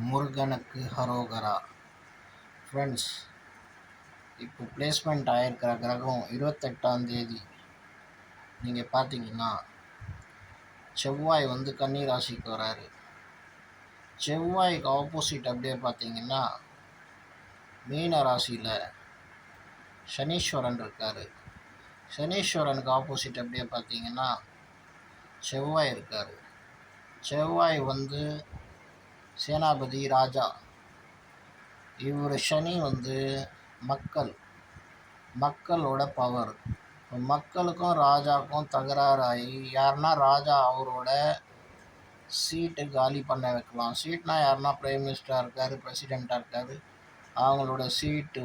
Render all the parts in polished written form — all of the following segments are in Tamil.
முருகனுக்கு ஹரோகரா. ஃப்ரெண்ட்ஸ், இப்போ பிளேஸ்மெண்ட் ஆகிருக்கிற கிரகம் 28ஆம் தேதி நீங்கள் பார்த்தீங்கன்னா செவ்வாய் கன்னி ராசிக்கு வராரு. செவ்வாய்க்கு ஆப்போசிட் அப்படியே பார்த்தீங்கன்னா மீன ராசியில் சனீஸ்வரன் இருக்கார். சனீஸ்வரனுக்கு ஆப்போசிட் அப்படியே பார்த்தீங்கன்னா செவ்வாய் இருக்கார். செவ்வாய் சேனாபதி ராஜா. இவர் சனி மக்களோட பவர். மக்களுக்கும் ராஜாவுக்கும் தகராறு ஆகி யாருன்னா ராஜா அவரோட சீட்டு காலி பண்ண வைக்கலாம். சீட்னா யாருன்னா பிரைம் மினிஸ்டராக இருக்கார், பிரசிடெண்ட்டாக இருக்கார், அவங்களோட சீட்டு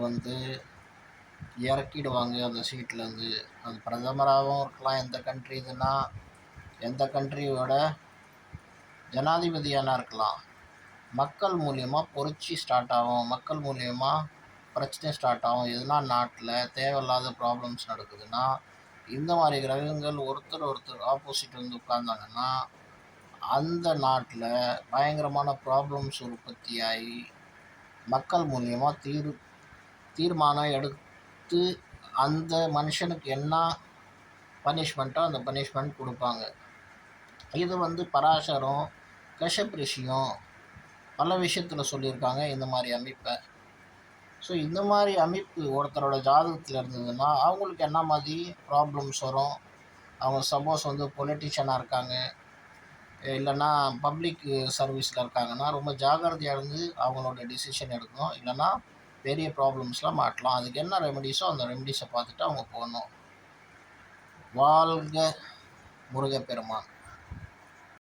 இறக்கிடுவாங்க. அந்த சீட்லேருந்து அது பிரதமராகவும் இருக்கலாம். எந்த கண்ட்ரி இதுன்னா எந்த கண்ட்ரியோட ஜனாதிபதியான இருக்கலாம். மக்கள் மூலியமாக புரட்சி ஸ்டார்ட் ஆகும். மக்கள் மூலியமாக பிரச்சனை ஸ்டார்ட் ஆகும். எதுனா நாட்டில் தேவையில்லாத ப்ராப்ளம்ஸ் நடக்குதுன்னா இந்த மாதிரி கிரகங்கள் ஒருத்தர் ஆப்போசிட் உட்கார்ந்தாங்கன்னா அந்த நாட்டில் பயங்கரமான ப்ராப்ளம்ஸ் உற்பத்தி ஆகி மக்கள் மூலியமாக தீர்மானம் எடுத்து அந்த மனுஷனுக்கு என்ன பனிஷ்மெண்ட்டோ அந்த பனிஷ்மெண்ட் கொடுப்பாங்க. இது பராசரம், கஷ்யப் ரிஷியும் பல விஷயத்தில் சொல்லியிருக்காங்க இந்த மாதிரி அமைப்பை. ஸோ இந்த மாதிரி அமைப்பு ஒருத்தரோட ஜாதகத்தில் இருந்ததுன்னா அவங்களுக்கு என்ன மாதிரி ப்ராப்ளம்ஸ் வரும். அவங்க சப்போஸ் பொலிட்டிஷியனாக இருக்காங்க, இல்லைன்னா பப்ளிக் சர்வீஸில் இருக்காங்கன்னா ரொம்ப ஜாகிரதையாக இருந்து அவங்களோட டிசிஷன் எடுக்கணும். இல்லைன்னா பெரிய ப்ராப்ளம்ஸ்லாம் மாட்டலாம். அதுக்கு என்ன ரெமெடிஸோ அந்த ரெமெடிஸை பார்த்துட்டு அவங்க போகணும். வாழ்க முருகப்பெருமான்.